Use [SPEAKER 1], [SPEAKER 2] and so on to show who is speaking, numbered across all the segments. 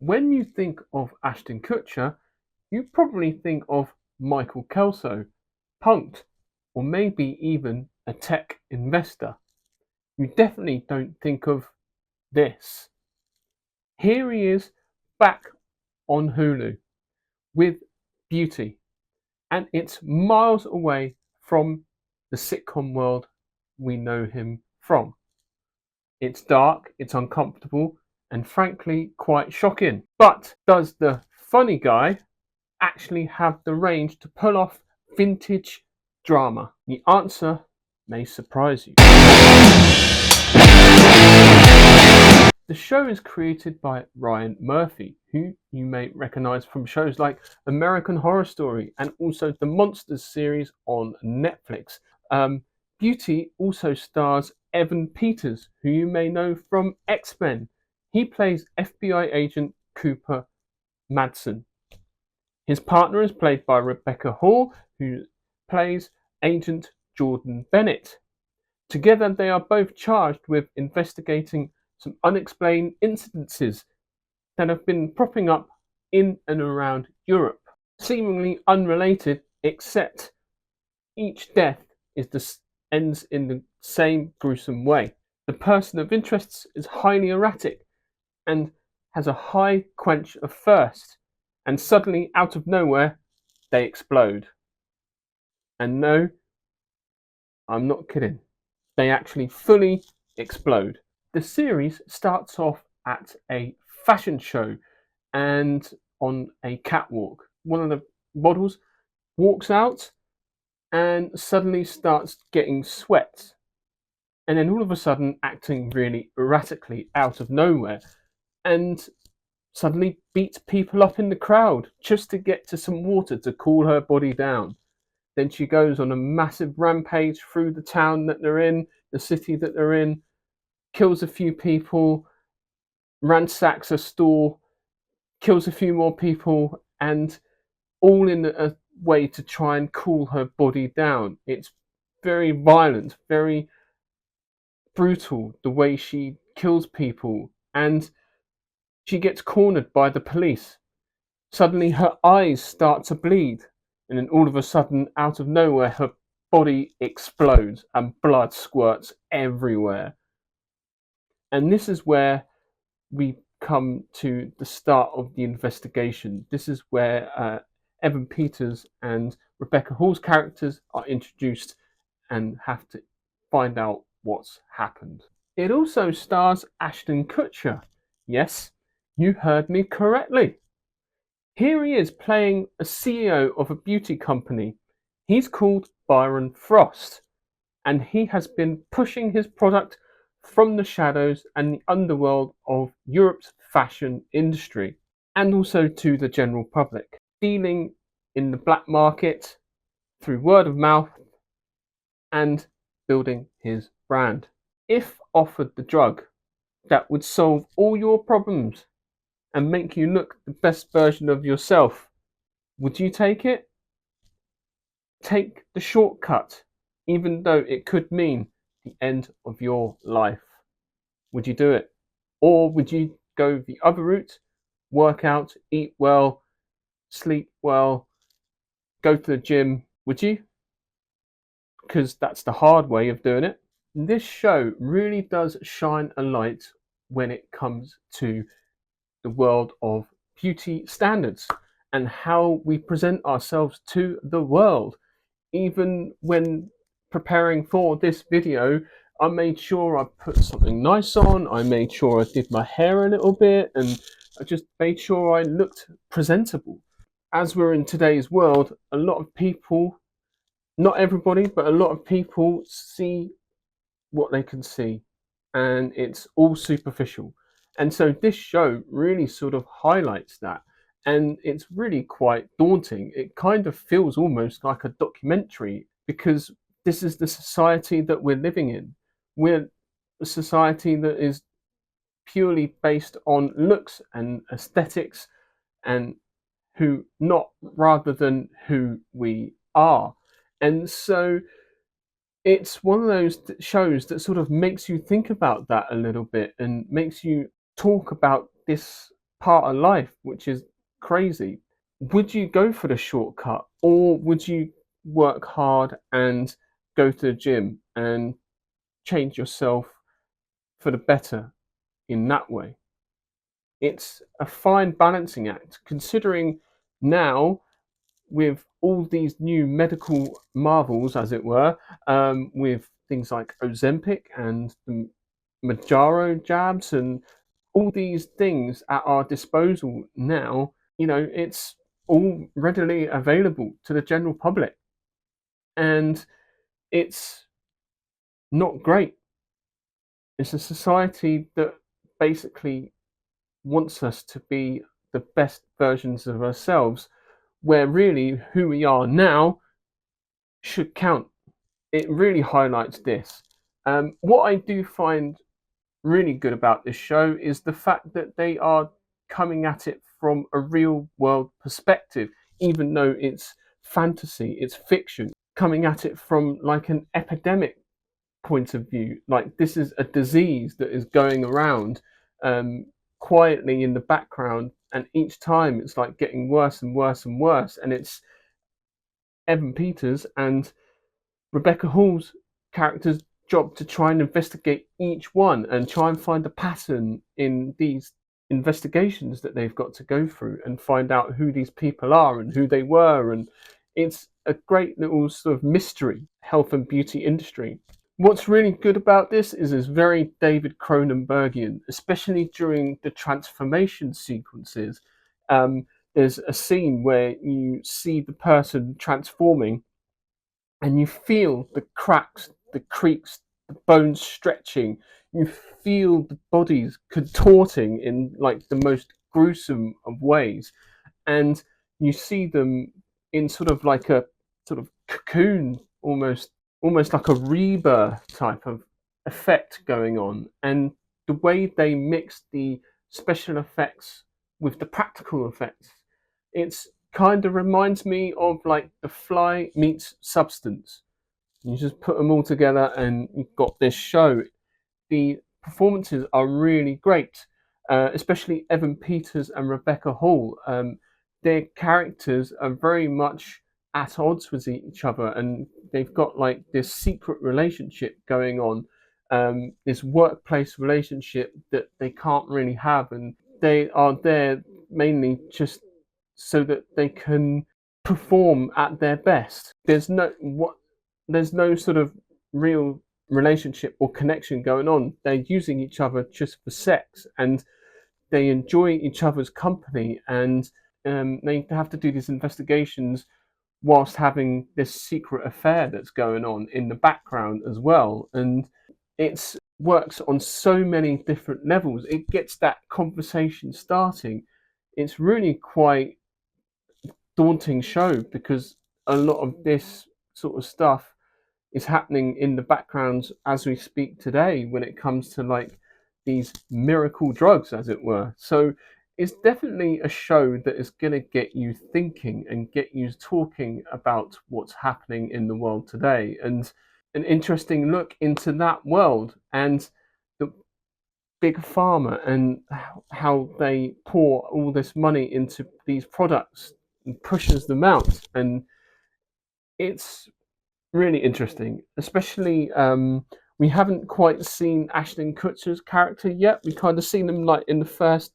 [SPEAKER 1] When you think of Ashton Kutcher, you probably think of Michael Kelso, punked, or maybe even a tech investor. You definitely don't think of this. Here he is back on Hulu with Beauty, and it's miles away from the sitcom world we know him from. It's dark, it's uncomfortable, and frankly quite shocking. But does the funny guy actually have the range to pull off vintage drama? The answer may surprise you. The show is created by Ryan Murphy, who you may recognize from shows like American Horror Story and also the Monsters series on Netflix. Beauty also stars Evan Peters, who you may know from X-Men. He plays FBI agent Cooper Madsen. His partner is played by Rebecca Hall, who plays Agent Jordan Bennett. Together, they are both charged with investigating some unexplained incidences that have been propping up in and around Europe, seemingly unrelated, except each death ends in the same gruesome way. The person of interest is highly erratic and has a high quench of thirst, and suddenly, out of nowhere, they explode. And no, I'm not kidding. They actually fully explode. The series starts off at a fashion show and on a catwalk. One of the models walks out and suddenly starts getting sweat. And then all of a sudden acting really erratically out of nowhere. And suddenly beats people up in the crowd just to get to some water to cool her body down. Then she goes on a massive rampage through the town that they're in, the city that they're in, kills a few people, ransacks a store, kills a few more people, and all in a way to try and cool her body down. It's very violent, very brutal, the way she kills people, and she gets cornered by the police. Suddenly her eyes start to bleed, and then all of a sudden, out of nowhere, her body explodes and blood squirts everywhere. And this is where we come to the start of the investigation. This is where Evan Peters and Rebecca Hall's characters are introduced and have to find out what's happened. It also stars Ashton Kutcher. Yes, you heard me correctly. Here he is playing a CEO of a beauty company. He's called Byron Frost, and he has been pushing his product from the shadows and the underworld of Europe's fashion industry, and also to the general public, dealing in the black market through word of mouth and building his brand. If offered the drug that would solve all your problems and make you look the best version of yourself, would you take it? Take the shortcut, even though it could mean the end of your life. Would you do it? Or would you go the other route, work out, eat well, sleep well, go to the gym? Would you? Because that's the hard way of doing it. This show really does shine a light when it comes to the world of beauty standards and how we present ourselves to the world. Even when preparing for this video, I made sure I put something nice on, I made sure I did my hair a little bit, and I just made sure I looked presentable. As we're in today's world, a lot of people, not everybody, but a lot of people see what they can see, and it's all superficial. And so this show really sort of highlights that, and it's really quite daunting. It kind of feels almost like a documentary because this is the society that we're living in. We're a society that is purely based on looks and aesthetics and who not rather than who we are. And so it's one of those shows that sort of makes you think about that a little bit and makes you talk about this part of life, which is crazy. Would you go for the shortcut, or would you work hard and go to the gym and change yourself for the better in that way? It's a fine balancing act, considering now with all these new medical marvels, as it were, with things like Ozempic and the Manjaro jabs and all these things at our disposal now, it's all readily available to the general public. And it's not great. It's a society that basically wants us to be the best versions of ourselves, where really who we are now should count. It really highlights this. What I do find really good about this show is the fact that they are coming at it from a real world perspective, even though it's fantasy, it's fiction, coming at it from like an epidemic point of view. Like this is a disease that is going around um, quietly in the background, and each time it's like getting worse and worse and worse. And it's Evan Peters and Rebecca Hall's character's job to try and investigate each one and try and find a pattern in these investigations that they've got to go through and find out who these people are and who they were. And it's a great little sort of mystery, health and beauty industry. What's really good about this is it's very David Cronenbergian, especially during the transformation sequences. There's a scene where you see the person transforming and you feel the cracks, the creaks, the bones stretching. You feel the bodies contorting in like the most gruesome of ways, and you see them in sort of like a sort of cocoon, almost like a rebirth type of effect going on. And the way they mix the special effects with the practical effects, it's kind of reminds me of like The Fly meets Substance. You just put them all together and you've got this show. The performances are really great, especially Evan Peters and Rebecca Hall. Their characters are very much at odds with each other, and they've got like this secret relationship going on, this workplace relationship that they can't really have, and they are there mainly just so that they can perform at their best. There's no sort of real relationship or connection going on. They're using each other just for sex, and they enjoy each other's company, and they have to do these investigations whilst having this secret affair that's going on in the background as well. And it works on so many different levels. It gets that conversation starting. It's really quite daunting show because a lot of this sort of stuff is happening in the background as we speak today when it comes to like these miracle drugs, as it were. So it's definitely a show that is going to get you thinking and get you talking about what's happening in the world today, and an interesting look into that world and the big pharma and how they pour all this money into these products and pushes them out. And it's really interesting, especially we haven't quite seen Ashton Kutcher's character yet. We kind of seen him like in the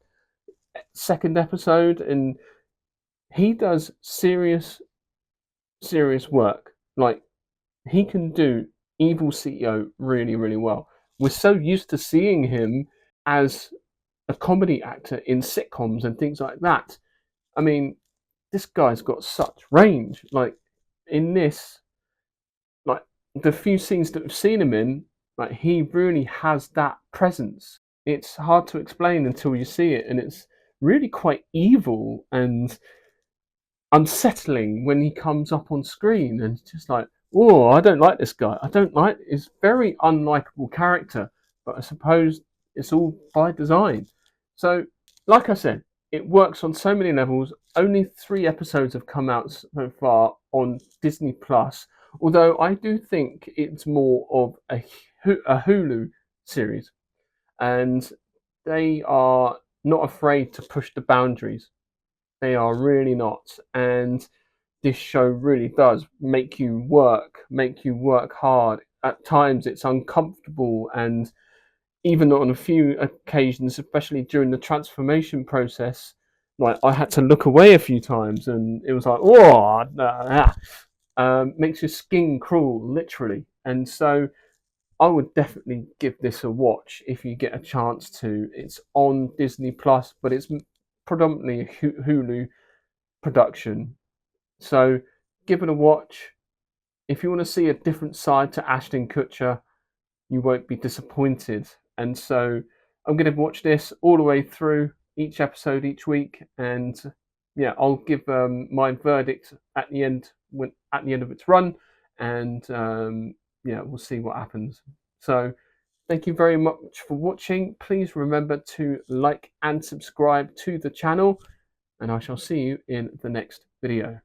[SPEAKER 1] second episode, and he does serious work. Like he can do evil CEO really, really well. We're so used to seeing him as a comedy actor in sitcoms and things like that. I mean, this guy's got such range. Like in this, like the few scenes that we've seen him in, like he really has that presence. It's hard to explain until you see it, and it's really quite evil and unsettling when he comes up on screen, and it's just like, oh, I don't like this guy. I don't like his very unlikable character, but I suppose it's all by design. So, like I said, it works on so many levels. Only 3 episodes have come out so far on Disney Plus, although I do think it's more of a Hulu series, and they are not afraid to push the boundaries. They are really not. And this show really does make you work hard. At times it's uncomfortable, and even on a few occasions, especially during the transformation process, like I had to look away a few times, and it was like, oh, makes your skin crawl, literally. And so I would definitely give this a watch if you get a chance to. It's on Disney Plus, but it's predominantly a Hulu production. So give it a watch. If you want to see a different side to Ashton Kutcher, you won't be disappointed. And so I'm going to watch this all the way through, each episode each week, and yeah, I'll give my verdict at the end of its run, and yeah, we'll see what happens. So thank you very much for watching. Please remember to like and subscribe to the channel, and I shall see you in the next video.